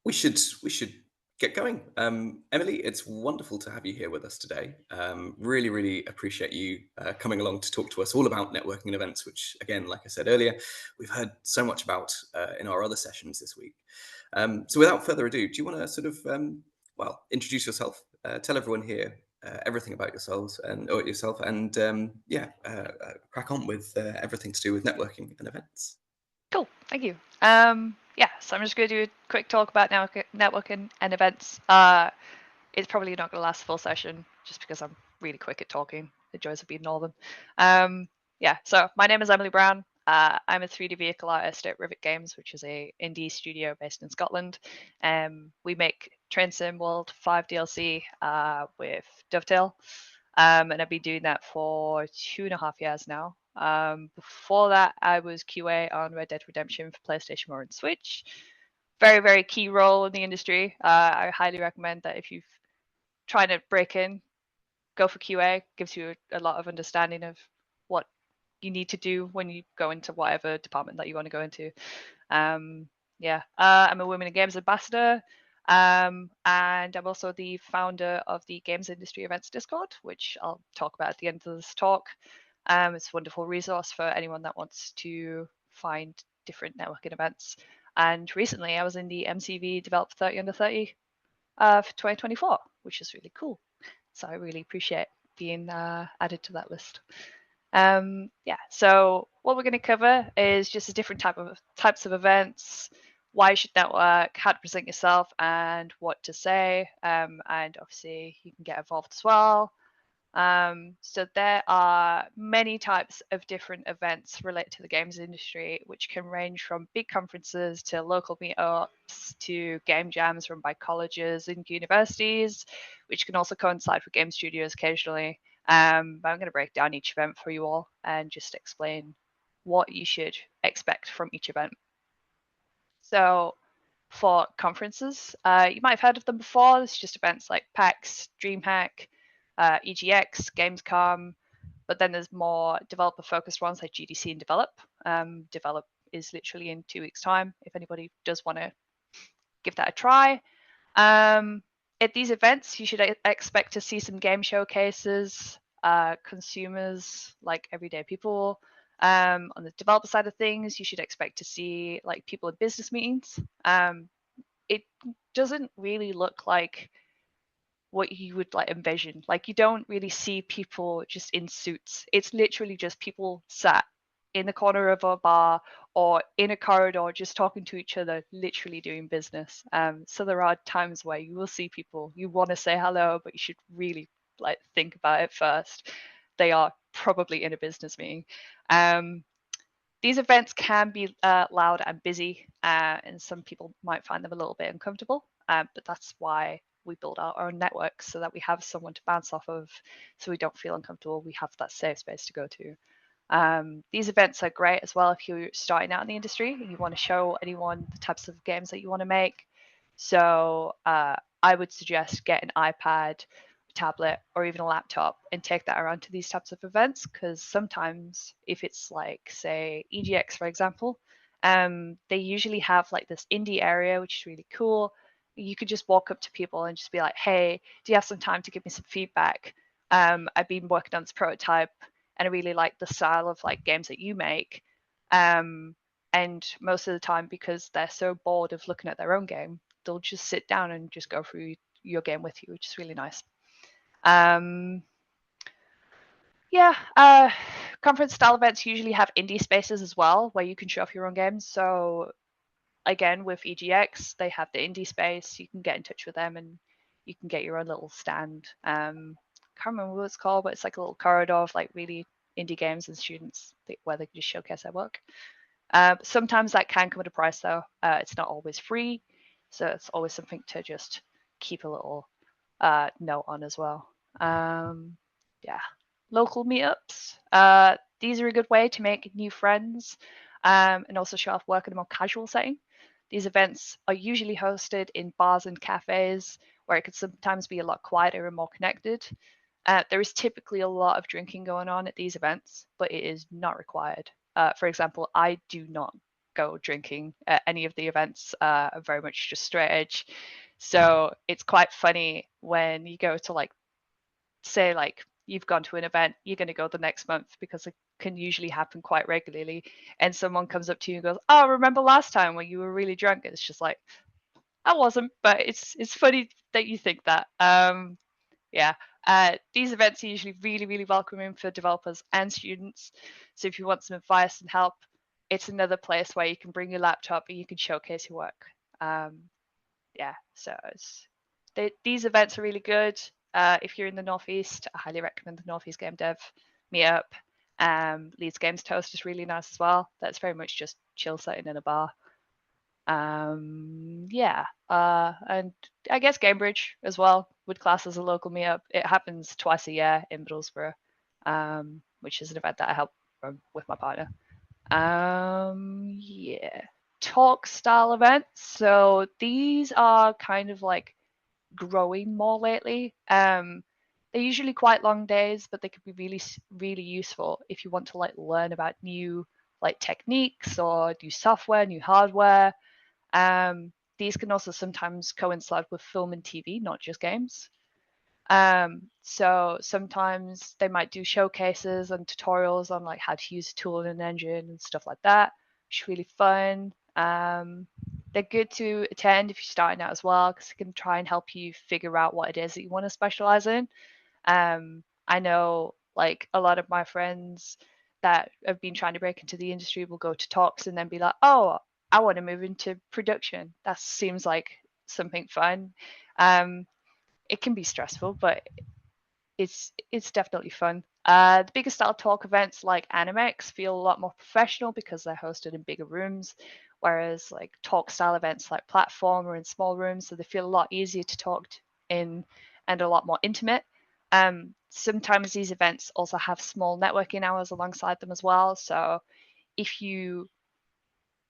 We should get going. Emily, it's wonderful to have you here with us today. Really, really appreciate you coming along to talk to us all about networking and events, which, again, like I said earlier, we've heard so much about in our other sessions this week. So, without further ado, do you want to sort of, introduce yourself, tell everyone here everything about yourselves and or yourself, and crack on with everything to do with networking and events. Cool, thank you. Yeah, so I'm just going to do a quick talk about networking and events. It's probably not going to last the full session just because I'm really quick at talking. The joys of being northern. Yeah, so my name is Emily Brown. I'm a 3D vehicle artist at Rivet Games, which is a indie studio based in Scotland. We make Train Sim World 5 DLC with Dovetail, and I've been doing that for 2.5 years now. Before that, I was QA on Red Dead Redemption for PlayStation 4 and Switch. Very, very key role in the industry. I highly recommend that if you've trying to break in, go for QA. Gives you a lot of understanding of what you need to do when you go into whatever department that you want to go into. I'm a Women in Games ambassador, and I'm also the founder of the Games Industry Events Discord, which I'll talk about at the end of this talk. It's a wonderful resource for anyone that wants to find different networking events. And recently, I was in the MCV Develop 30 Under 30 for 2024, which is really cool. So I really appreciate being added to that list. So what we're going to cover is just a different types of events, why you should network, how to present yourself, and what to say. And obviously, you can get involved as well. So there are many types of different events related to the games industry, which can range from big conferences to local meetups to game jams run by colleges and universities, which can also coincide with game studios occasionally. But I'm going to break down each event for you all and just explain what you should expect from each event. So for conferences, you might have heard of them before. It's just events like PAX, DreamHack, EGX, Gamescom, but then there's more developer-focused ones like GDC and Develop. Develop is literally in 2 weeks' time, if anybody does want to give that a try. At these events, you should expect to see some game showcases, consumers like everyday people. On the developer side of things, you should expect to see like people in business meetings. It doesn't really look like what you would like envision. Like you don't really see people just in suits. It's literally just people sat in the corner of a bar or in a corridor just talking to each other, literally doing business. So there are times where you will see people, you want to say hello, but you should really like think about it first. They are probably in a business meeting. These events can be loud and busy, and some people might find them a little bit uncomfortable, but that's why we build out our own networks so that we have someone to bounce off of so we don't feel uncomfortable. We have that safe space to go to. These events are great as well if you're starting out in the industry and you want to show anyone the types of games that you want to make. So I would suggest get an iPad, tablet, or even a laptop and take that around to these types of events because sometimes if it's like say EGX for example, they usually have like this indie area which is really cool. You could just walk up to people and just be like, hey, do you have some time to give me some feedback? I've been working on this prototype and I really like the style of like games that you make. And most of the time, because they're so bored of looking at their own game, they'll just sit down and just go through your game with you, which is really nice. Um, yeah, conference style events usually have indie spaces as well, where you can show off your own games. So again, with EGX, they have the indie space. You can get in touch with them and you can get your own little stand. Can't remember what it's called, but it's like a little corridor of like really indie games and students where they can just showcase their work. Sometimes that can come at a price though. It's not always free, so it's always something to just keep a little note on as well. Yeah, local meetups. These are a good way to make new friends and also show off work in a more casual setting. These events are usually hosted in bars and cafes where it could sometimes be a lot quieter and more connected. There is typically a lot of drinking going on at these events, but it is not required. For example, I do not go drinking at any of the events. Are very much just straight edge. So it's quite funny when you go to like, say like you've gone to an event, you're going to go the next month because it can usually happen quite regularly, and someone comes up to you and goes, "Oh, remember last time when you were really drunk?" And it's just like, I wasn't, but it's funny that you think that. Yeah. These events are usually really, really welcoming for developers and students. So if you want some advice and help, it's another place where you can bring your laptop and you can showcase your work. Yeah, so these events are really good. If you're in the Northeast, I highly recommend the Northeast Game Dev meetup. Leeds Games Toast is really nice as well. That's very much just chill sitting in a bar. Yeah, and I guess Cambridge as well would class as a local meetup. It happens twice a year in Middlesbrough, which is an event that I help run with my partner. Yeah, talk style events. So these are kind of like growing more lately. They're usually quite long days, but they could be really, really useful if you want to like learn about new like techniques or new software, new hardware. These can also sometimes coincide with film and TV, not just games. So sometimes they might do showcases and tutorials on like how to use a tool in an engine and stuff like that, which is really fun. They're good to attend if you're starting out as well, because it can try and help you figure out what it is that you want to specialize in. I know like a lot of my friends that have been trying to break into the industry will go to talks and then be like, "Oh, I want to move into production. That seems like something fun." It can be stressful, but it's definitely fun. The bigger style talk events like Animex feel a lot more professional because they're hosted in bigger rooms, whereas like talk style events like Platform are in small rooms, so they feel a lot easier to talk in and a lot more intimate. Sometimes these events also have small networking hours alongside them as well. So if you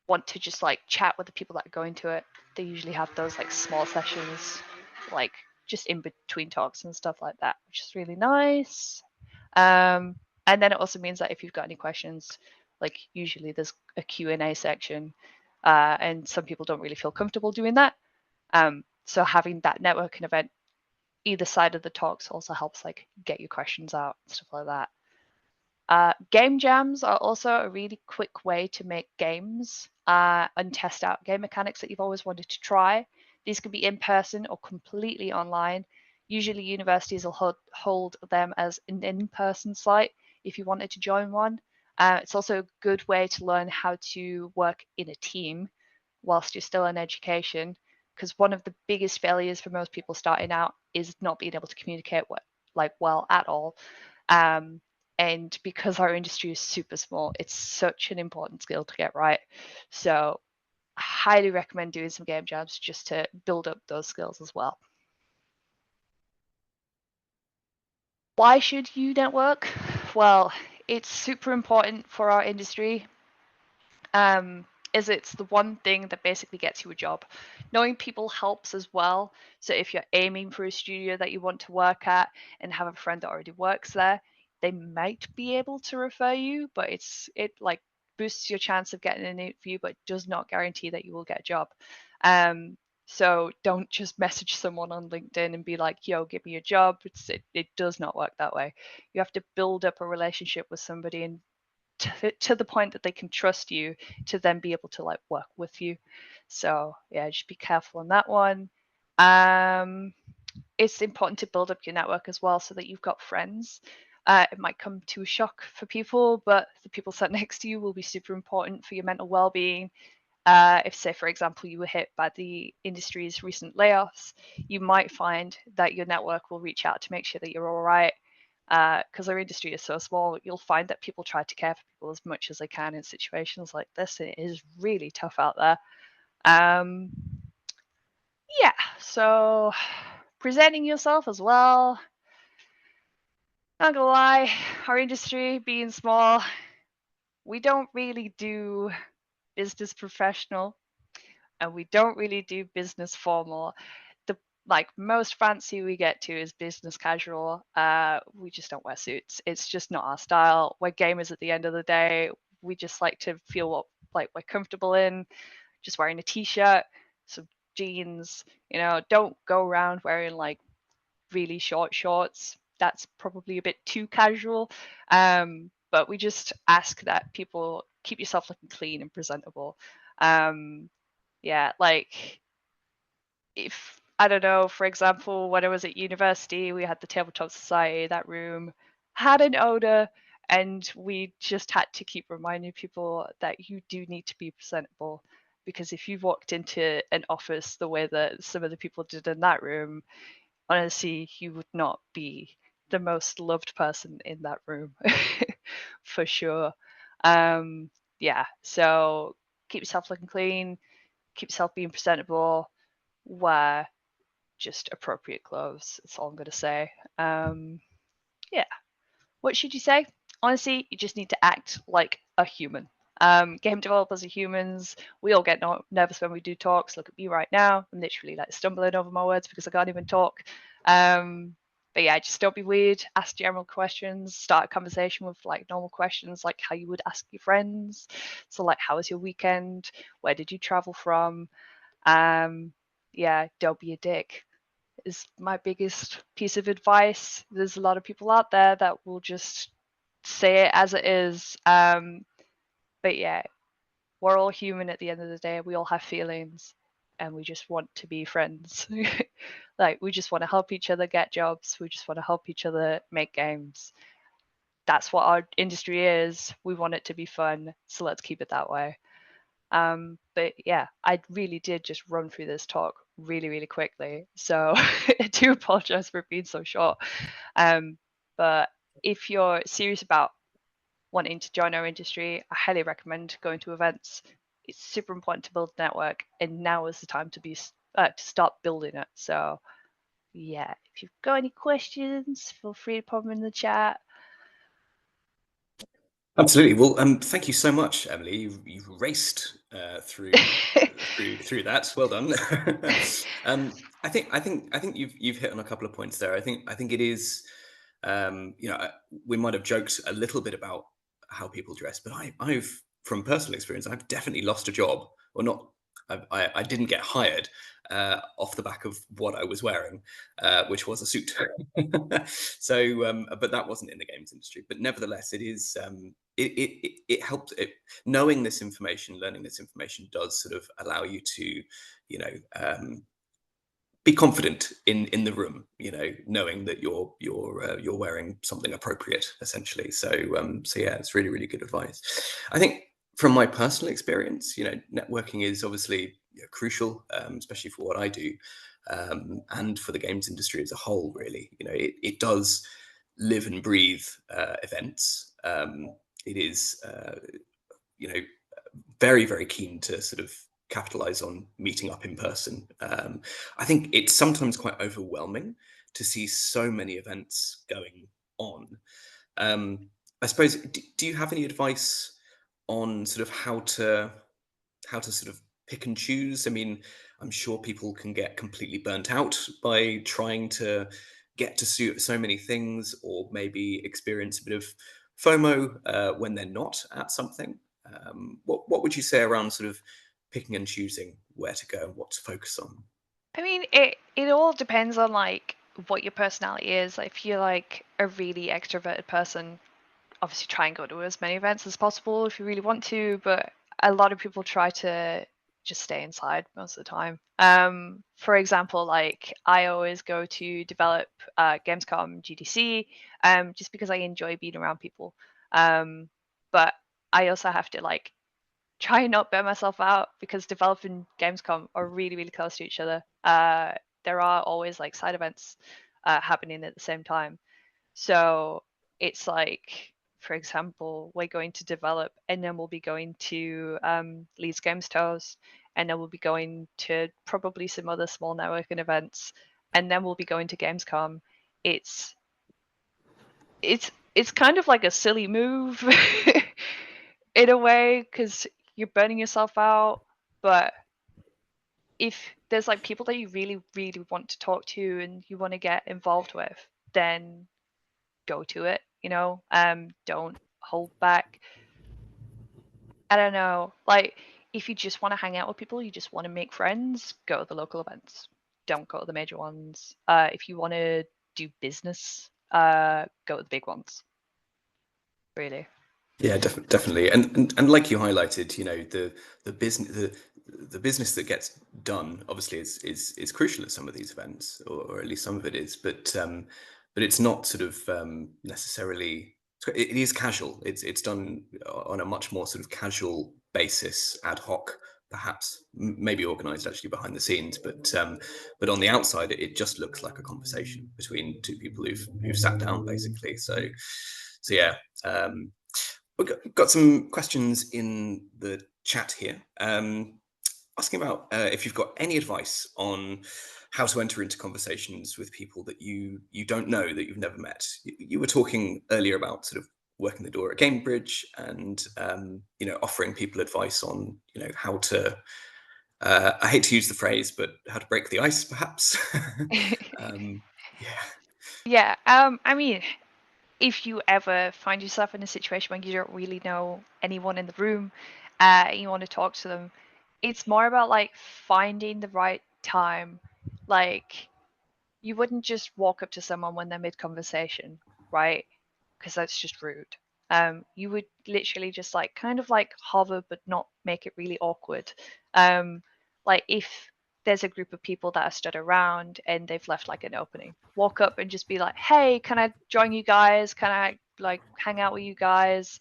want to just like chat with the people that are going to it, they usually have those like small sessions, like just in between talks and stuff like that, which is really nice. And then it also means that if you've got any questions, like usually there's a Q&A section, and some people don't really feel comfortable doing that. So having that networking event either side of the talks also helps like get your questions out and stuff like that. Game jams are also a really quick way to make games and test out game mechanics that you've always wanted to try. These can be in person or completely online. Usually, universities will hold them as an in person site if you wanted to join one. It's also a good way to learn how to work in a team whilst you're still in education, because one of the biggest failures for most people starting out is not being able to communicate well at all. Um, and because our industry is super small, it's such an important skill to get right. So I highly recommend doing some game jams just to build up those skills as well. Why should you network? Well, it's super important for our industry. Is it's the one thing that basically gets you a job. Knowing people helps as well. So if you're aiming for a studio that you want to work at and have a friend that already works there, they might be able to refer you, but it like boosts your chance of getting an interview, but does not guarantee that you will get a job. So don't just message someone on LinkedIn and be like, "Yo, give me a job." It does not work that way. You have to build up a relationship with somebody and to the point that they can trust you to then be able to like work with you. So yeah, just be careful on that one. It's important to build up your network as well so that you've got friends. It might come to a shock for people, but the people sat next to you will be super important for your mental well-being. If, say, for example, you were hit by the industry's recent layoffs, you might find that your network will reach out to make sure that you're all right. Because our industry is so small, you'll find that people try to care for people as much as they can in situations like this. And it is really tough out there. Yeah, so presenting yourself as well. Not gonna lie, our industry being small, we don't really do business professional and we don't really do business formal. The like most fancy we get to is business casual. We just don't wear suits. It's just not our style. We're gamers at the end of the day. We just like to feel like we're comfortable in, just wearing a t-shirt, some jeans, don't go around wearing like really short shorts. That's probably a bit too casual. But we just ask that people keep yourself looking clean and presentable. Yeah, like if I don't know, for example, when I was at university, we had the tabletop society. That room had an odor, and we just had to keep reminding people that you do need to be presentable. Because if you walked into an office the way that some of the people did in that room, honestly, you would not be the most loved person in that room, for sure. Yeah, so keep yourself looking clean, keep yourself being presentable, wear just appropriate clothes. That's all I'm going to say. Yeah. What should you say? Honestly, you just need to act like a human. Game developers are humans. We all get nervous when we do talks. Look at me right now. I'm literally like stumbling over my words because I can't even talk. But yeah, just don't be weird. Ask general questions. Start a conversation with like normal questions, like how you would ask your friends. So like, how was your weekend? Where did you travel from? Yeah, don't be a dick is my biggest piece of advice. There's a lot of people out there that will just say it as it is. But yeah, we're all human at the end of the day. We all have feelings and we just want to be friends. Like, we just want to help each other get jobs. We just want to help each other make games. That's what our industry is. We want it to be fun. So let's keep it that way. But yeah, I really did just run through this talk really, really quickly. So I do apologize for being so short. But if you're serious about wanting to join our industry, I highly recommend going to events. It's super important to build a network, and now is the time to start building it. So yeah, if you've got any questions, feel free to pop them in the chat. Absolutely. Well, thank you so much, Emily. You've raced through that. Well done. I think you've hit on a couple of points there. I think it is. We might have joked a little bit about how people dress, but I've from personal experience, I've definitely lost a job, or not. I didn't get hired off the back of what I was wearing, which was a suit. But that wasn't in the games industry. But nevertheless, it is. It helps. Knowing this information, learning this information, does sort of allow you to, you know, be confident in the room. Knowing that you're wearing something appropriate, essentially. So yeah, it's really really good advice. I think from my personal experience, networking is obviously crucial, especially for what I do, and for the games industry as a whole. Really, it does live and breathe events. It is, you know, very, very keen to sort of capitalize on meeting up in person. I think it's sometimes quite overwhelming to see so many events going on. Um, I suppose, do you have any advice on sort of how to sort of pick and choose? I mean, I'm sure people can get completely burnt out by trying to get to so many things, or maybe experience a bit of FOMO when they're not at something. What would you say around sort of picking and choosing where to go and what to focus on? I mean, it all depends on like what your personality is. Like, if you're like a really extroverted person, obviously try and go to as many events as possible if you really want to, but a lot of people try to just stay inside most of the time. For example, like I always go to develop Gamescom GDC, just because I enjoy being around people. But I also have to like try and not burn myself out because developing Gamescom are really, really close to each other. There are always like side events happening at the same time. So it's like, for example, we're going to develop and then we'll be going to Leeds Games Tours, and then we'll be going to probably some other small networking events, and then we'll be going to Gamescom. It's it's kind of like a silly move in a way because you're burning yourself out, but if there's like people that you really really want to talk to and you want to get involved with, then go to it, don't hold back. I don't know, like if you just want to hang out with people, you just want to make friends, go to the local events. Don't go to the major ones. If you want to do business, go to the big ones. Really. Yeah, definitely. And like you highlighted, the business the business that gets done obviously is crucial at some of these events, or at least some of it is. But it's not sort of necessarily. It is casual. It's done on a much more sort of casual basis, ad hoc, perhaps maybe organized actually behind the scenes. But on the outside, it just looks like a conversation between two people who've sat down basically. So yeah. We've got some questions in the chat here, asking about if you've got any advice on how to enter into conversations with people that you don't know, that you've never met. You were talking earlier about sort of working the door at Cambridge, and offering people advice on how to. I hate to use the phrase, but how to break the ice, perhaps. um, yeah, Yeah, I mean, if you ever find yourself in a situation where you don't really know anyone in the room, and you want to talk to them, it's more about like finding the right time. Like, you wouldn't just walk up to someone when they're mid conversation, right? Because that's just rude. You would literally just like kind of like hover, but not make it really awkward. Um, like if there's a group of people that are stood around and they've left like an opening, walk up and just be like, "Hey, can I join you guys? Can I like hang out with you guys?"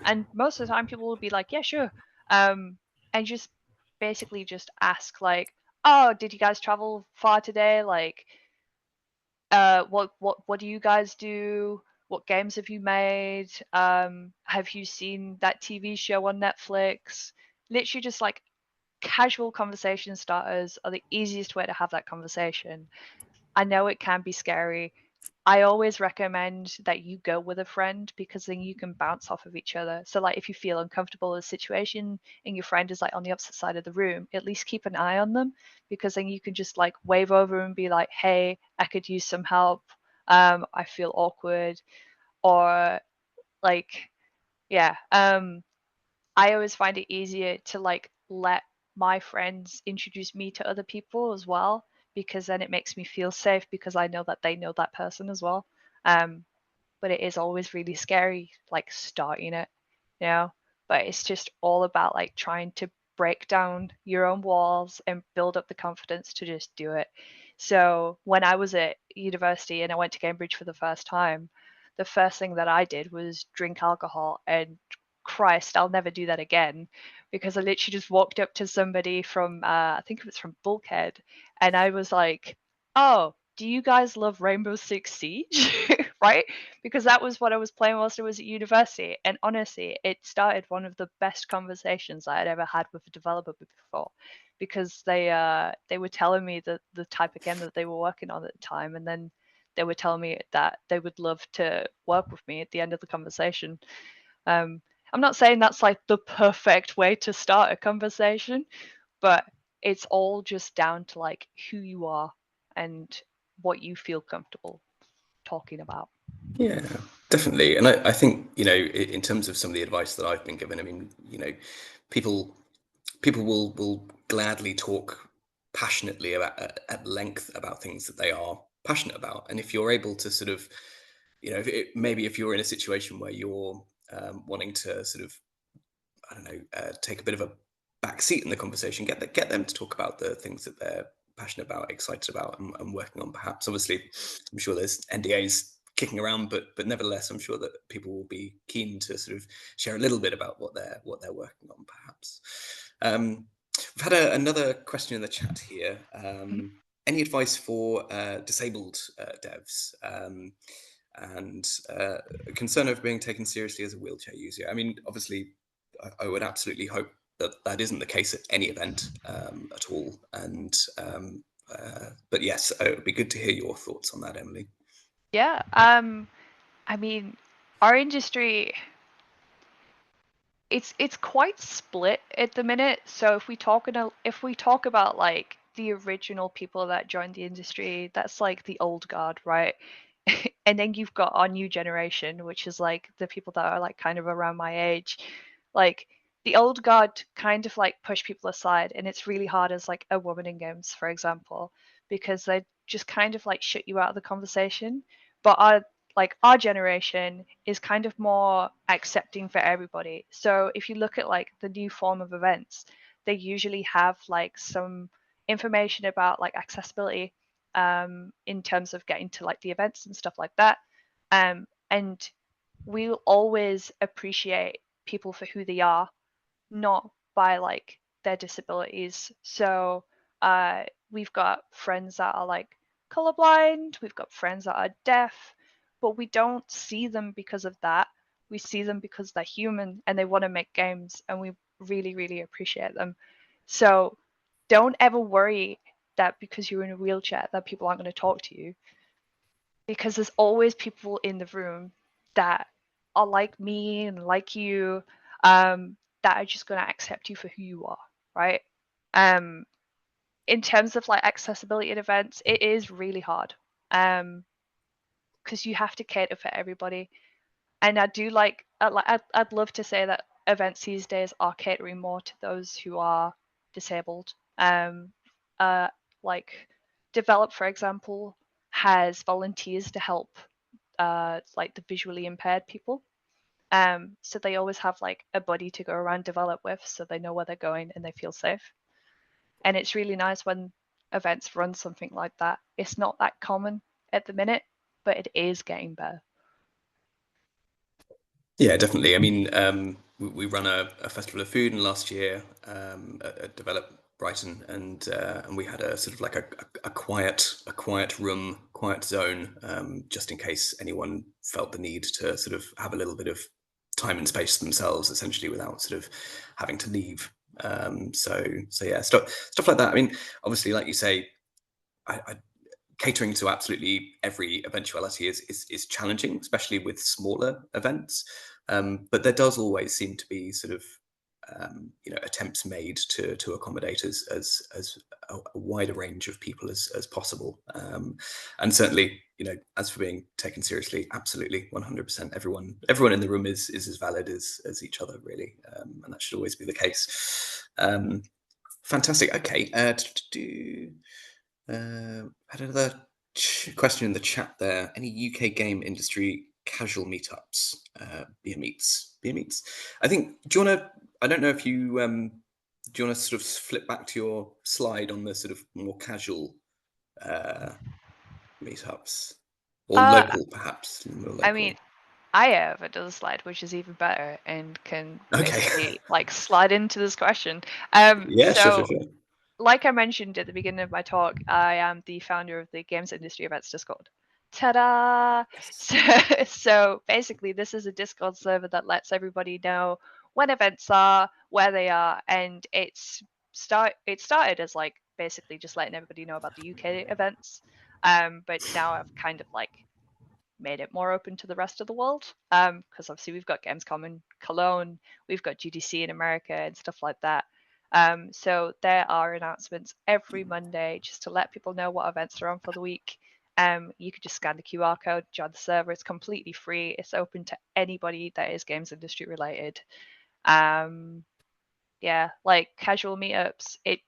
And most of the time, people will be like, "Yeah, sure." And just basically just ask like, "Oh, did you guys travel far today? Like, what do you guys do? What games have you made? Have you seen that TV show on Netflix?" Literally just like casual conversation starters are the easiest way to have that conversation. I know it can be scary. I always recommend that you go with a friend because then you can bounce off of each other. So like if you feel uncomfortable in a situation and your friend is like on the opposite side of the room, at least keep an eye on them because then you can just like wave over and be like, "Hey, I could use some help. I feel awkward." Or like, yeah. I always find it easier to like let my friends introduce me to other people as well because then it makes me feel safe because I know that they know that person as well. Um, but it is always really scary, like starting it, you know. But it's just all about like trying to break down your own walls and build up the confidence to just do it. So when I was at university and I went to Cambridge for the first time, the first thing that I did was drink alcohol, and Christ, I'll never do that again because I literally just walked up to somebody from I think it was from Bulkhead, and I was like, "Oh, do you guys love Rainbow Six Siege?" Right? Because that was what I was playing whilst I was at university. And honestly, it started one of the best conversations I had ever had with a developer before, because they were telling me the type of game that they were working on at the time, and then they were telling me that they would love to work with me at the end of the conversation. Um, I'm not saying that's like the perfect way to start a conversation, but it's all just down to like who you are and what you feel comfortable talking about. yeah, definitely. And I think in terms of some of the advice that I've been given, I mean, people people will gladly talk passionately about at length about things that they are passionate about, and if you're able to sort of maybe if you're in a situation where you're wanting to sort of I don't know, take a bit of a back seat in the conversation, get them to talk about the things that they're passionate about, excited about, and working on. Perhaps, obviously, I'm sure there's NDAs kicking around, but nevertheless, I'm sure that people will be keen to sort of share a little bit about what they're working on. Perhaps. We've had another question in the chat here. Mhm. Any advice for disabled devs? And concern of being taken seriously as a wheelchair user. I mean, obviously, I would absolutely hope that that isn't the case at any event at all. And but yes, it would be good to hear your thoughts on that, Emily. Yeah, I mean, our industry, it's quite split at the minute. So if we talk about like the original people that joined the industry, that's like the old guard, right? And then you've got our new generation, which is like the people that are like kind of around my age. Like the old guard kind of like push people aside, and it's really hard as like a woman in games, for example, because they just kind of like shut you out of the conversation. But our generation is kind of more accepting for everybody. So if you look at like the new form of events, they usually have like some information about like accessibility in terms of getting to like the events and stuff like that. And we'll always appreciate people for who they are, not by like their disabilities. So we've got friends that are like colorblind, we've got friends that are deaf, but we don't see them because of that. We see them because they're human and they want to make games, and we really, really appreciate them. So don't ever worry that because you're in a wheelchair that people aren't going to talk to you, because there's always people in the room that are like me and like you, that are just going to accept you for who you are, right? Um, in terms of like accessibility at events, it is really hard, because you have to cater for everybody. And I do like, I'd love to say that events these days are catering more to those who are disabled. Uh, like Develop, for example, has volunteers to help like the visually impaired people. So they always have like a buddy to go around Develop with, so they know where they're going and they feel safe. And it's really nice when events run something like that. It's not that common at the minute, but it is getting better. Yeah, definitely. I mean, we run a festival of food, and last year at Develop Brighton, and we had a sort of like a quiet room, quiet zone, just in case anyone felt the need to sort of have a little bit of time and space themselves, essentially, without sort of having to leave. So yeah, stuff like that. I mean, obviously, like you say, I catering to absolutely every eventuality is challenging, especially with smaller events. But there does always seem to be sort of attempts made to accommodate as a wider range of people as possible. And certainly, as for being taken seriously, absolutely 100%. Everyone in the room is as valid as each other, really, and that should always be the case. Fantastic. Okay. Had another question in the chat there. Any UK game industry casual meetups? Beer meets. I think. Do you want to? I don't know if you. Do you want to sort of flip back to your slide on the sort of more casual uh, meetups or Uh, local, perhaps more I mean, local? I have another slide which is even better and can Okay. basically like slide into this question. Yeah. Sure. So like I mentioned at the beginning of my talk, I am the founder of the Games Industry Events Discord. Ta-da! Yes. So basically, this is a Discord server that lets everybody know when events are, where they are, and it started as like basically just letting everybody know about the UK events. But now I've kind of like made it more open to the rest of the world. Because obviously we've got Gamescom in Cologne, we've got GDC in America and stuff like that. So there are announcements every Monday just to let people know what events are on for the week. You could just scan the QR code, join the server. It's completely free. It's open to anybody that is games industry related. Um, yeah, like casual meetups, it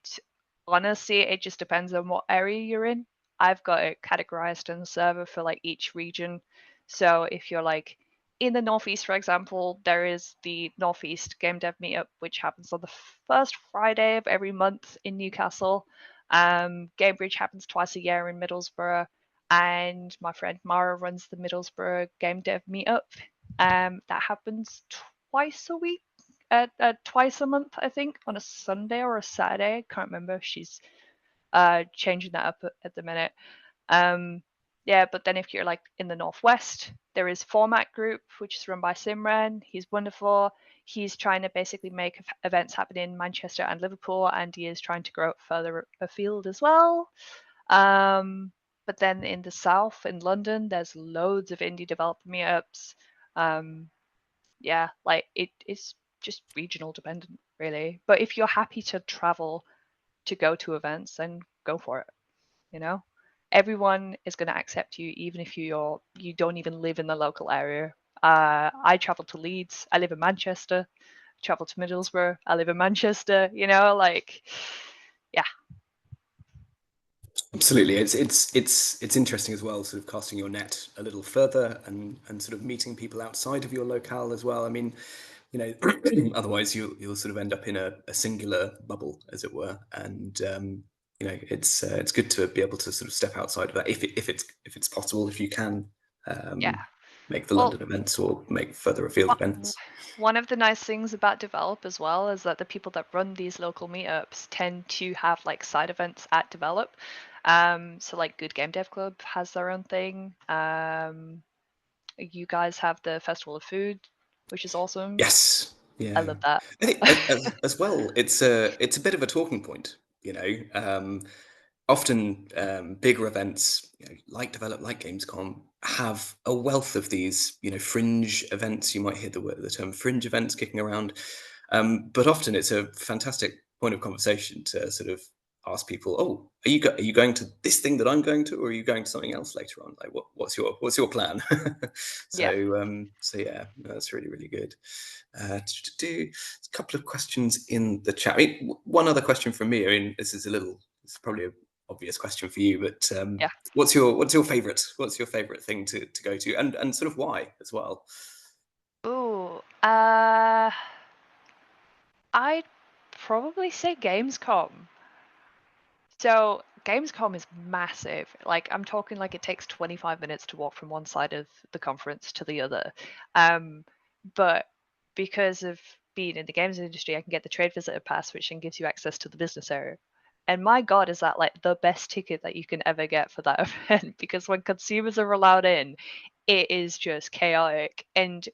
just depends on what area you're in. I've got it categorized in the server for like each region. So if you're like in the Northeast, for example, there is the Northeast Game Dev Meetup, which happens on the first Friday of every month in Newcastle. Gamebridge happens twice a year in Middlesbrough, and my friend Mara runs the Middlesbrough Game Dev Meetup. That happens twice a week, twice a month, I think, on a Sunday or a Saturday. Can't remember. She's changing that up at the minute. Yeah, but then if you're like in the Northwest, there is Format Group, which is run by Simran. He's wonderful. He's trying to basically make events happen in Manchester and Liverpool, and he is trying to grow it further afield as well. But then in the South, in London, there's loads of indie developer meetups. Yeah, like it is just regional dependent, really. But if you're happy to travel to go to events, then go for it. You know, everyone is going to accept you, even if you don't even live in the local area. I travel to Leeds. I live in Manchester. travel to Middlesbrough. I live in Manchester, you know, like, yeah. Absolutely, it's interesting as well, sort of casting your net a little further and sort of meeting people outside of your locale as well. I mean, you know, otherwise you'll sort of end up in a singular bubble, as it were, and you know, it's good to be able to sort of step outside of that if it's possible, if you can Yeah. make the Well, London events or make further afield one events. one of the nice things about Develop as well is that the people that run these local meetups tend to have like side events at Develop. So like Good Game Dev Club has their own thing. You guys have the Festival of Food, which is awesome. Yes, I yeah. love that. I think as well, it's a bit of a talking point, you know. Often bigger events, you know, like Develop, like Gamescom, have a wealth of these, you know, fringe events. You might hear the term fringe events kicking around, but often it's a fantastic point of conversation to sort of ask people, "Oh, are you going to this thing that I'm going to, or are you going to something else later on? Like, what's your plan?" Yeah, So yeah, no, that's really really good. A couple of questions in the chat. I mean, one other question from me. I mean, it's probably an obvious question for you, but yeah. what's your favorite thing to go to, and sort of why as well? Ooh, I'd probably say Gamescom. So Gamescom is massive. Like I'm talking like it takes 25 minutes to walk from one side of the conference to the other. Um, but because of being in the games industry, I can get the trade visitor pass, which then gives you access to the business area. And my God, is that like the best ticket that you can ever get for that event? Because when consumers are allowed in, it is just chaotic. And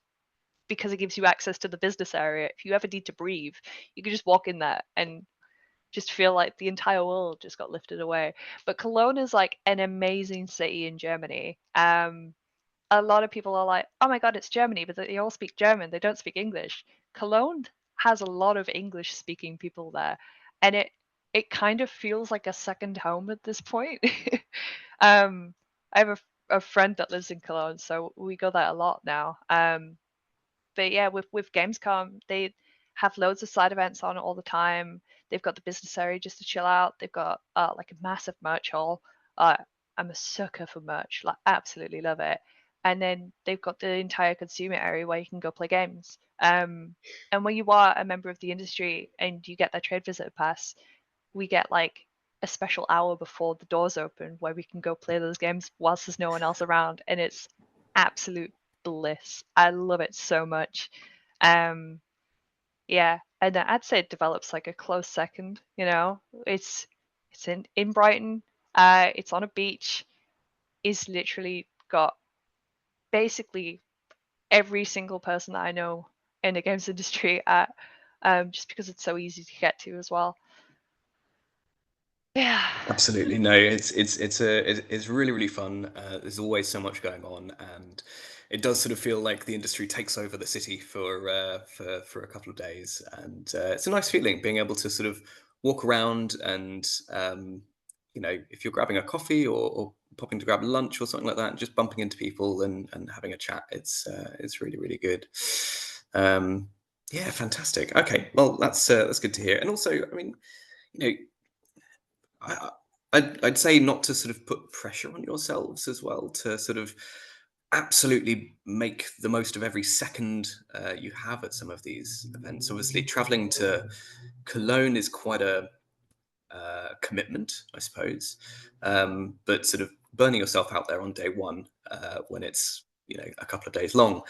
because it gives you access to the business area, if you ever need to breathe, you can just walk in there and just feel like the entire world just got lifted away. But Cologne is like an amazing city in Germany. A lot of people are like, "Oh my God, it's Germany," but they all speak German. They don't speak English. Cologne has a lot of English-speaking people there, and it kind of feels like a second home at this point. I have a friend that lives in Cologne, so we go there a lot now. But yeah, with Gamescom, they have loads of side events on all the time. They've got the business area just to chill out. They've got like a massive merch hall. Uh, I'm a sucker for merch, like absolutely love it. And then they've got the entire consumer area where you can go play games. And when you are a member of the industry and you get that trade visitor pass, we get like a special hour before the doors open where we can go play those games whilst there's no one else around, and it's absolute bliss. I love it so much. Um, yeah, and I'd say it develops like a close second. You know, it's in Brighton. It's on a beach. It's literally got basically every single person that I know in the games industry at, just because it's so easy to get to as well. Yeah. Absolutely, no. It's really really fun. There's always so much going on, and it does sort of feel like the industry takes over the city for a couple of days, and it's a nice feeling being able to sort of walk around and you know, if you're grabbing a coffee or popping to grab lunch or something like that, just bumping into people and having a chat. It's really really good. Um, yeah, fantastic. Okay, well that's good to hear. And also, I mean, you know, I, I'd say not to sort of put pressure on yourselves as well to sort of absolutely make the most of every second you have at some of these events. Obviously, traveling to Cologne is quite a commitment, I suppose. But sort of burning yourself out there on day one when it's, you know, a couple of days long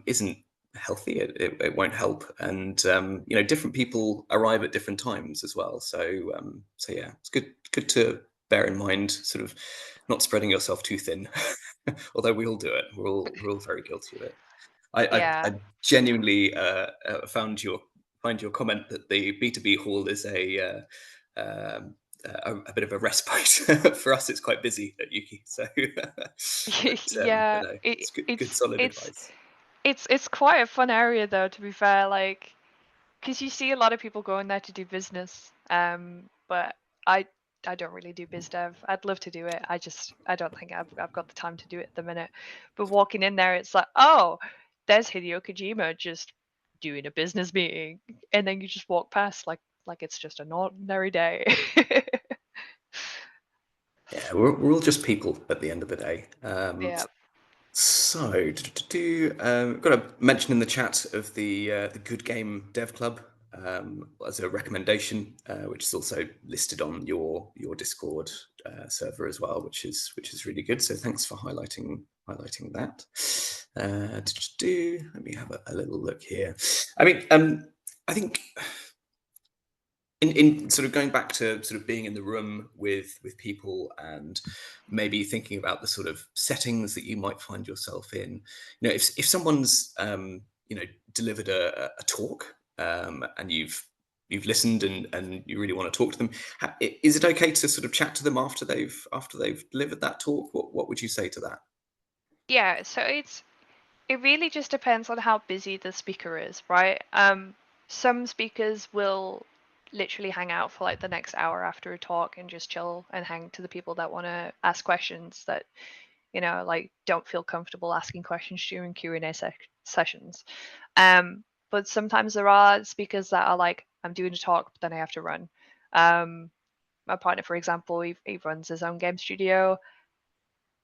isn't healthy. It won't help, and you know, different people arrive at different times as well. So yeah, it's good to bear in mind, sort of not spreading yourself too thin. Although we all do it, we're all very guilty of it. I Yeah. genuinely find your comment that the B2B hall is a bit of a respite. For us, it's quite busy at Ukie, so but Yeah, no, it, it's good it's solid it's advice. it's quite a fun area though, to be fair, like because you see a lot of people going there to do business. But I I don't really do biz dev. I'd love to do it. I don't think I've got the time to do it at the minute. But walking in there, it's like, oh, there's Hideo Kojima just doing a business meeting, and then you just walk past like it's just an ordinary day. Yeah, we're all just people at the end of the day. Yeah. So, got a mention in the chat of the Good Game Dev Club as a recommendation, which is also listed on your Discord server as well, which is really good. So thanks for highlighting that. Let me have a little look here. I mean, I think in sort of going back to sort of being in the room with people and maybe thinking about the sort of settings that you might find yourself in, if someone's delivered a talk, and you've listened and you really want to talk to them, is it okay to sort of chat to them after they've delivered that talk? What would you say to that? Yeah, so it really just depends on how busy the speaker is, right? Some speakers will literally hang out for like the next hour after a talk and just chill and hang to the people that want to ask questions that, like don't feel comfortable asking questions during Q&A sessions. But sometimes there are speakers that are like, I'm doing a talk, but then I have to run. My partner, for example, he runs his own game studio.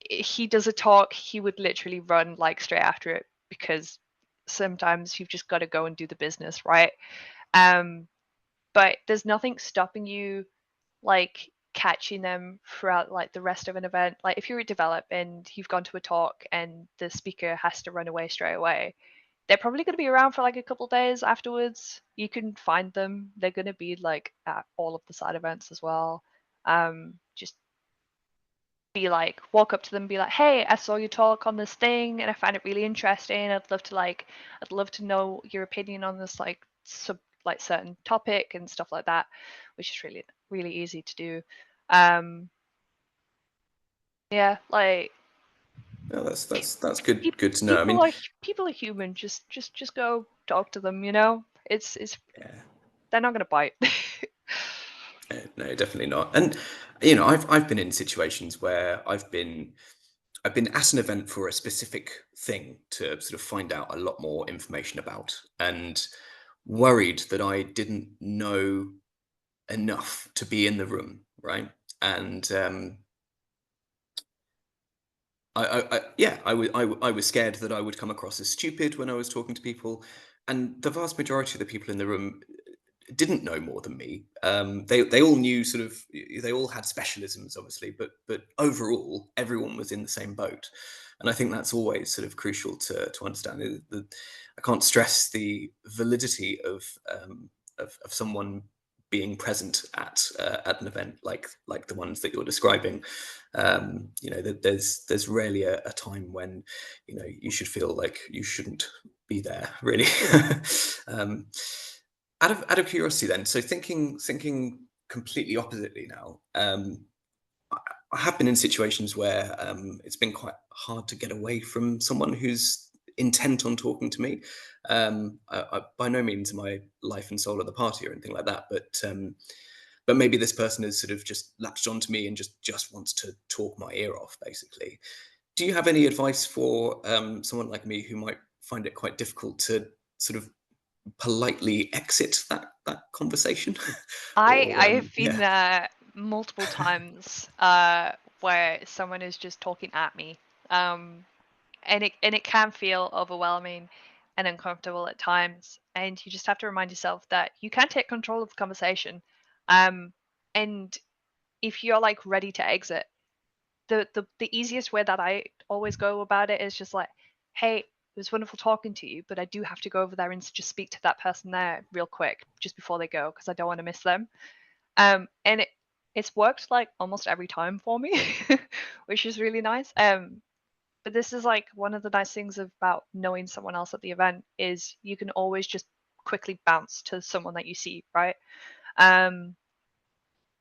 He does a talk, he would literally run like straight after it because sometimes you've just got to go and do the business, right? Um, but there's nothing stopping you like catching them throughout like the rest of an event. Like if you're a develop and you've gone to a talk and the speaker has to run away straight away, they're probably going to be around for like a couple days afterwards. You can find them. They're going to be like at all of the side events as well. Just be like walk up to them and be like, hey, I saw you talk on this thing and I find it really interesting. I'd love to know your opinion on this like certain topic and stuff like that, which is really really easy to do. um yeah, like No, pe- that's good to know. I people mean, are people are human. Just go talk to them, it's yeah. they're not gonna bite. No, definitely not. And I've been in situations where I've been at an event for a specific thing to sort of find out a lot more information about, and worried that I didn't know enough to be in the room, right? And yeah, I was scared that I would come across as stupid when I was talking to people, and the vast majority of the people in the room didn't know more than me. They all knew sort of, they all had specialisms, obviously, but overall, everyone was in the same boat. And I think that's always sort of crucial to understand. I can't stress the validity of someone being present at an event like the ones that you're describing. There's rarely a time when you should feel like you shouldn't be there, really. um, out of curiosity, then, so thinking completely oppositely now. I, I have been in situations where it's been quite hard to get away from someone who's intent on talking to me. By no means am I life and soul of the party or anything like that, but maybe this person has sort of just latched onto me and just wants to talk my ear off, basically. Do you have any advice for someone like me who might find it quite difficult to sort of politely exit that conversation? Or I have been yeah. there multiple times, where someone is just talking at me. Um, and it can feel overwhelming and uncomfortable at times, and you just have to remind yourself that you can take control of the conversation. Um, and if you're like ready to exit, the easiest way that I always go about it is just like, hey, it was wonderful talking to you, but I do have to go over there and just speak to that person there real quick just before they go because I don't want to miss them. And it's worked like almost every time for me, which is really nice. But this is like one of the nice things about knowing someone else at the event is you can always just quickly bounce to someone that you see, right? Um,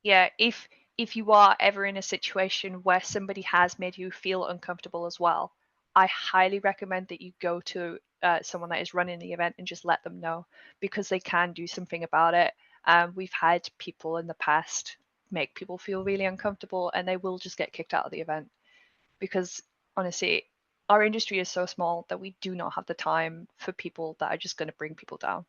yeah, if you are ever in a situation where somebody has made you feel uncomfortable as well, I highly recommend that you go to someone that is running the event and just let them know because they can do something about it. We've had people in the past make people feel really uncomfortable and they will just get kicked out of the event because honestly, our industry is so small that we do not have the time for people that are just going to bring people down.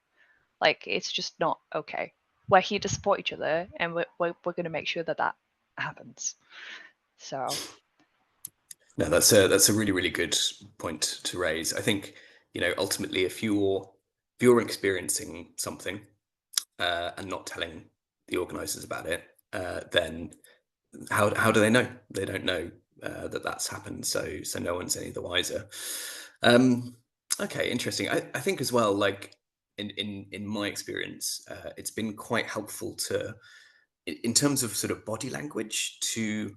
Like, it's just not okay. We're here to support each other, and we're going to make sure that that happens. So No, that's a really, really good point to raise. I think, ultimately, if you're experiencing something and not telling the organisers about it, then how do they know? They don't know that that's happened, so no one's any the wiser. Um, okay, interesting. I think as well, like in my experience, it's been quite helpful to, in terms of sort of body language, to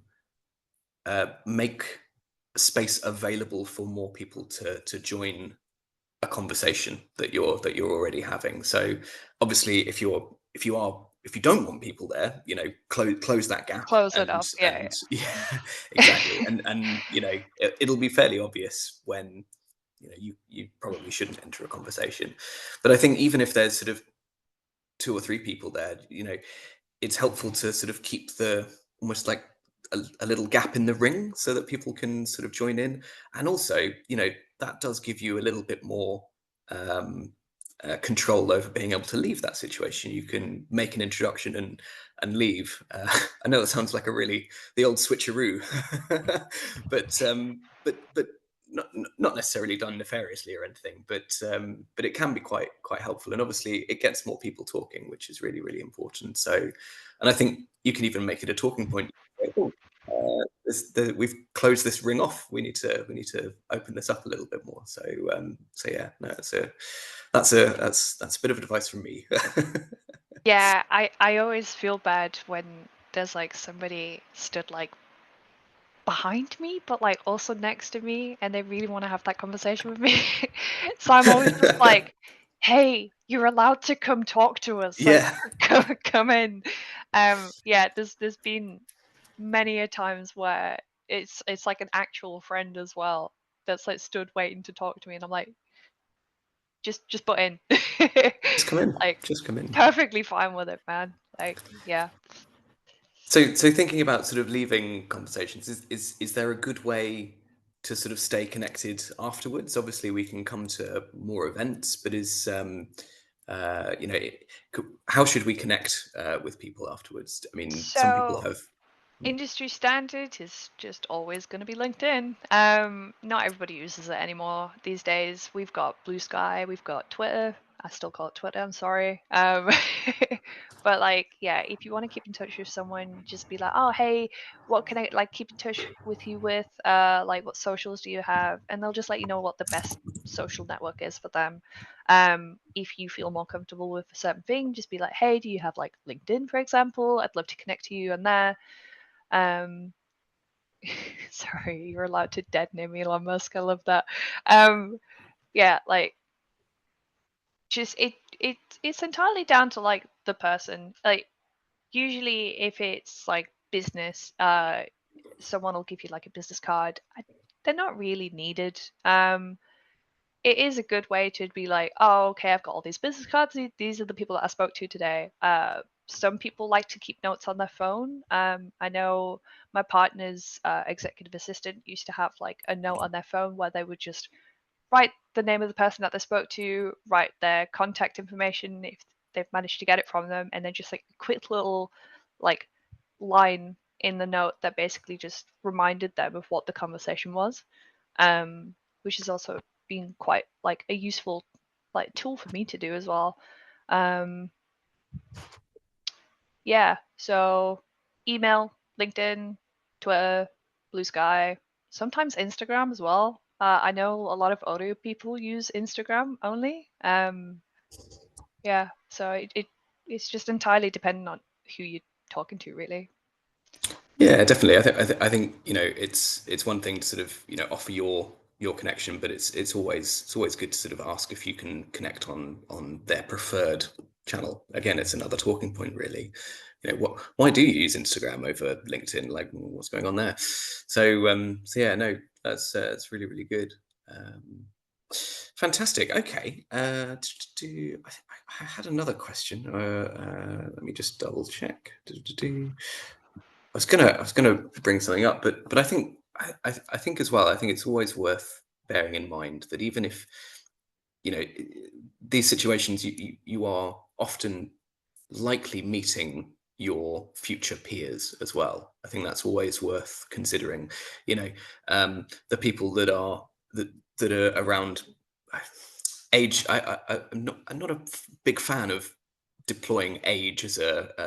make space available for more people to join a conversation that you're already having. So obviously, if you don't want people there, close that gap, close it and up. Yeah. and yeah, exactly, and it'll be fairly obvious when you probably shouldn't enter a conversation. But I think even if there's sort of two or three people there, it's helpful to sort of keep the almost like a little gap in the ring so that people can sort of join in. And also, that does give you a little bit more um, control over being able to leave that situation. You can make an introduction and leave. I know that sounds like the old switcheroo, but not necessarily done nefariously or anything, but it can be quite helpful, and obviously it gets more people talking, which is really, really important. So, and I think you can even make it a talking point. Oh, we've closed this ring off. We need to open this up a little bit more. So yeah, no, that's a bit of advice from me. Yeah, I always feel bad when there's like somebody stood like behind me, but like also next to me, and they really want to have that conversation with me. So I'm always just like, "Hey, you're allowed to come talk to us. Like, Yeah, come in." Yeah, there's been many a times where it's like an actual friend as well that's like stood waiting to talk to me, and I'm like, just butt in. just come in, Like, just come in. perfectly fine with it, man. Like, yeah. So thinking about sort of leaving conversations, is there a good way to sort of stay connected afterwards? Obviously, we can come to more events, but how should we connect with people afterwards? I mean, some people So have. industry standard is just always going to be LinkedIn. Not everybody uses it anymore these days. We've got Blue Sky, we've got Twitter. I still call it Twitter. I'm sorry. But like, yeah, if you want to keep in touch with someone, just be like, oh, hey, what can I like keep in touch with you with? Like, what socials do you have? And they'll just let you know what the best social network is for them. If you feel more comfortable with a certain thing, just be like, hey, do you have like LinkedIn, for example? I'd love to connect to you on there. um, Sorry, you're allowed to dead name Elon Musk. I love that. Um, yeah, like just it's entirely down to like the person. Like usually if it's like business, someone will give you like a business card. They're not really needed. It is a good way to be like, oh, okay, I've got all these business cards. These are the people that I spoke to today. Some people like to keep notes on their phone. I know my partner's executive assistant used to have like a note on their phone where they would just write the name of the person that they spoke to, write their contact information if they've managed to get it from them, and then just like a quick little like line in the note that basically just reminded them of what the conversation was, which has also been quite like a useful like tool for me to do as well. Um, yeah, so email, LinkedIn, Twitter, Blue Sky, sometimes Instagram as well. I know a lot of audio people use Instagram only. Yeah, so it's just entirely dependent on who you're talking to, really. Yeah, definitely. I think it's one thing to sort of offer your connection, but it's always good to sort of ask if you can connect on their preferred channel. Again, it's another talking point, really. Why do you use Instagram over LinkedIn? Like, what's going on there? So yeah, no, that's really, really good. Um, Fantastic. Okay. I had another question. Let me just double check. I was gonna bring something up, but I think as well. I think it's always worth bearing in mind that even if, these situations, you are often likely meeting your future peers as well. I think that's always worth considering. You know, the people that are around age. I'm not a big fan of deploying age as as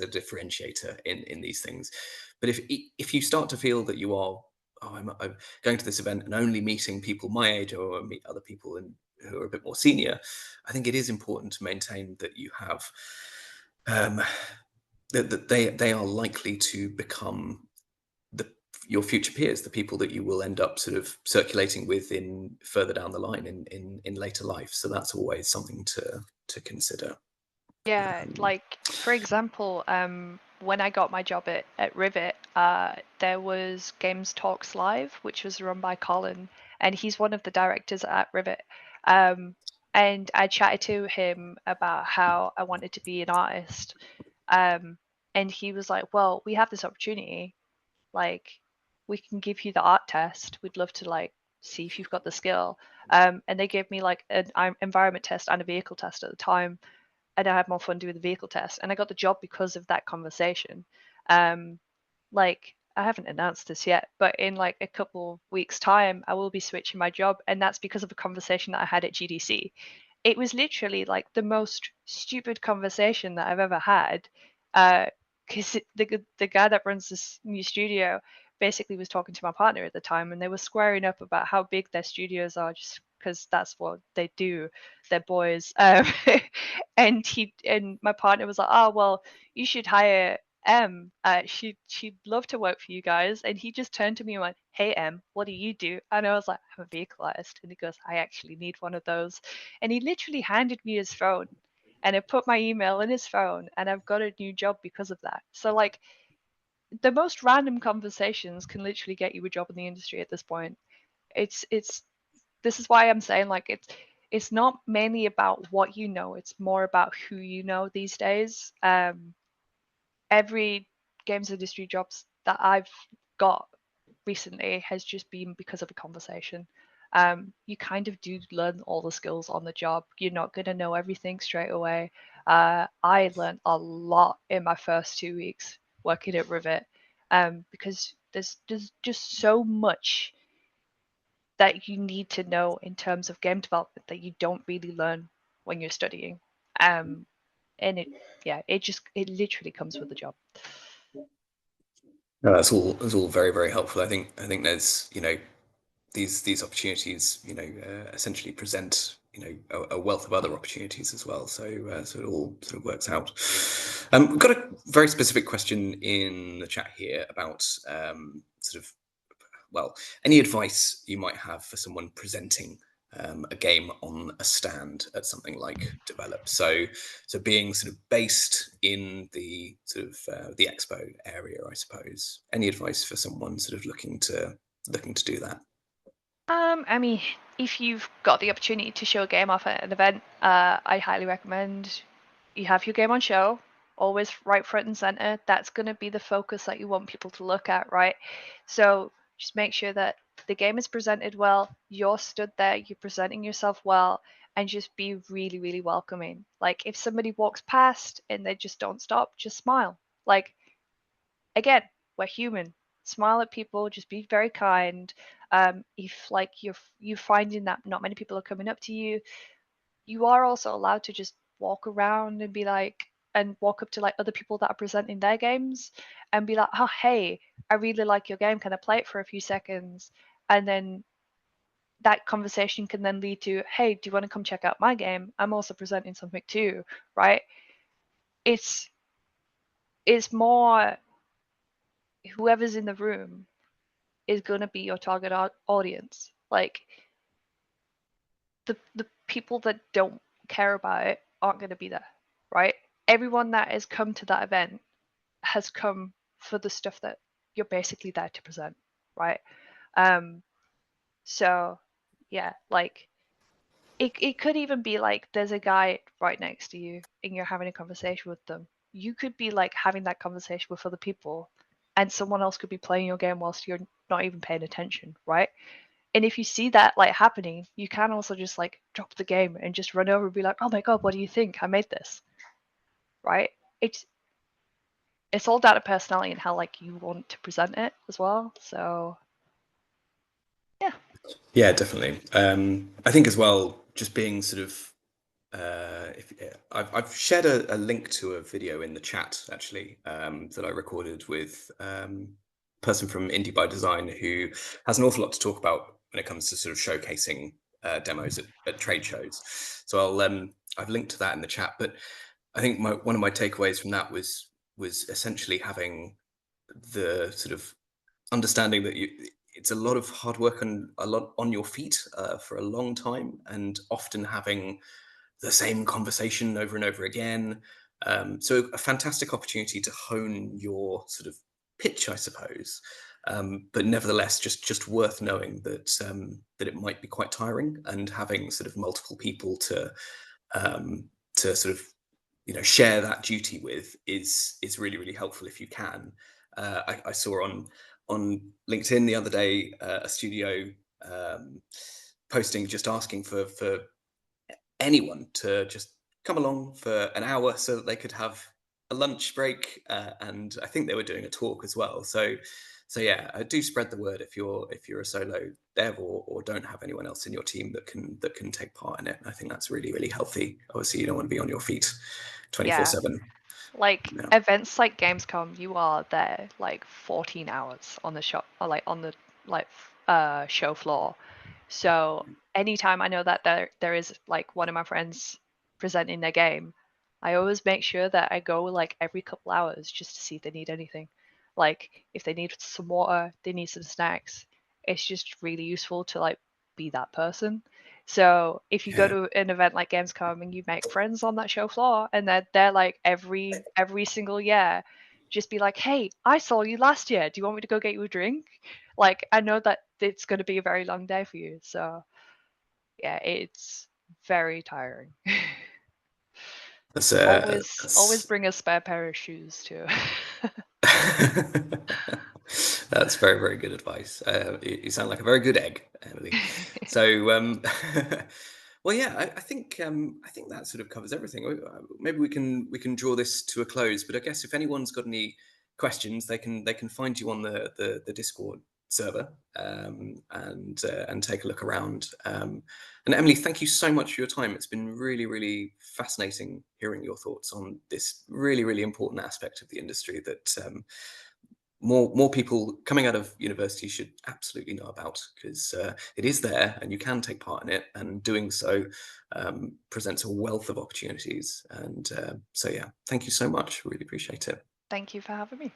a differentiator in these things. But if you start to feel that you are, oh, I'm going to this event and only meeting people my age, or meet other people who are a bit more senior, I think it is important to maintain that you have, um, that they are likely to become the your future peers, the people that you will end up sort of circulating with in further down the line in later life. So that's always something to consider. Yeah, Um, like for example, when I got my job at Rivet, there was Games Talks Live, which was run by Colin, and he's one of the directors at Rivet. Um, and I chatted to him about how I wanted to be an artist. Um, and he was like, "Well, we have this opportunity. Like, we can give you the art test. We'd love to like see if you've got the skill." And they gave me like an environment test and a vehicle test at the time, and I had more fun doing the vehicle test. And I got the job because of that conversation. Um, like I haven't announced this yet, but in like a couple weeks' time, I will be switching my job, and that's because of a conversation that I had at GDC. It was literally like the most stupid conversation that I've ever had, because the guy that runs this new studio basically was talking to my partner at the time, and they were squaring up about how big their studios are, just because that's what they do. They're boys, and my partner was like, "Oh well, you should hire M. She'd love to work for you guys." And he just turned to me and went, "Hey M, what do you do?" And I was like, "I'm a vehicle artist." And he goes, "I actually need one of those." And he literally handed me his phone, and I put my email in his phone, and I've got a new job because of that. So like the most random conversations can literally get you a job in the industry at this point. It's This is why I'm saying like it's not mainly about what you know, it's more about who you know these days. Every games industry jobs that I've got recently has just been because of a conversation. You kind of do learn all the skills on the job. You're not going to know everything straight away. I learned a lot in my first 2 weeks working at Rivet, because there's just so much that you need to know in terms of game development that you don't really learn when you're studying. Um, and it literally comes with the job. no, that's all very very helpful. I think there's these opportunities essentially present a wealth of other opportunities as well. So it all sort of works out. We've got a very specific question in the chat here about sort of, well, any advice you might have for someone presenting a game on a stand at something like Develop. So being sort of based in the sort of the expo area, I suppose. Any advice for someone sort of looking to do that? I mean, if you've got the opportunity to show a game off at an event, I highly recommend you have your game on show, always right front and center. That's going to be the focus that you want people to look at, right? So just make sure that the game is presented well, you're stood there, you're presenting yourself well, and just be really, really welcoming. Like if somebody walks past and they just don't stop, just smile. Like again, we're human. Smile at people, just be very kind. If like you're finding that not many people are coming up to you, you are also allowed to just walk around and be like, and walk up to like other people that are presenting their games and be like, "Oh hey, I really like your game, can I play it for a few seconds?" And then that conversation can then lead to, "Hey, do you want to come check out my game? I'm also presenting something too," right? it's it's more whoever's in the room is going to be your target audience. Like the people that don't care about it aren't going to be there, right? Everyone that has come to that event has come for the stuff that you're basically there to present, right? Um, so yeah, like it could even be like there's a guy right next to you and you're having a conversation with them. You could be like having that conversation with other people, and someone else could be playing your game whilst you're not even paying attention, right? And if you see that like happening, you can also just like drop the game and just run over and be like, oh my god, what do you think? I made this, right? It's all down to personality and how like you want to present it as well. So yeah. Yeah, definitely. I think as well, just being sort of, if I've shared a link to a video in the chat actually, that I recorded with a person from Indie by Design who has an awful lot to talk about when it comes to sort of showcasing demos at trade shows. So I've linked to that in the chat. But I think one of my takeaways from that was essentially having the sort of understanding that it's a lot of hard work and a lot on your feet for a long time, and often having the same conversation over and over again. So a fantastic opportunity to hone your sort of pitch, I suppose. But nevertheless, just worth knowing that that it might be quite tiring, and having sort of multiple people to sort of share that duty with is really really helpful if you can. I saw on LinkedIn the other day a studio um, posting just asking for anyone to just come along for an hour so that they could have a lunch break, and I think they were doing a talk as well. So yeah, do spread the word if you're a solo dev, or don't have anyone else in your team that can take part in it. I think that's really really healthy. Obviously, you don't want to be on your feet Yeah. 24/7. Like Yeah. events like Gamescom, you are there like 14 hours on the shop or like on the like show floor. So anytime I know that there is like one of my friends presenting their game, I always make sure that I go like every couple hours just to see if they need anything. Like if they need some water, they need some snacks. It's just really useful to like be that person. So if you go Yeah. to an event like Gamescom and you make friends on that show floor, and they're like every single year, just be like, hey, I saw you last year. Do you want me to go get you a drink? Like I know that it's going to be a very long day for you. So yeah, it's very tiring. That's Always that's bring a spare pair of shoes too. that's very, very good advice. You sound like a very good egg, Emily. So, well, yeah, I think that sort of covers everything. Maybe we can draw this to a close. But I guess if anyone's got any questions, they can find you on the Discord server, and take a look around. And Emily, thank you so much for your time. It's been really, really fascinating hearing your thoughts on this really, really important aspect of the industry that more people coming out of university should absolutely know about, because it is there and you can take part in it, and doing so presents a wealth of opportunities. And so yeah, thank you so much. Really appreciate it. Thank you for having me.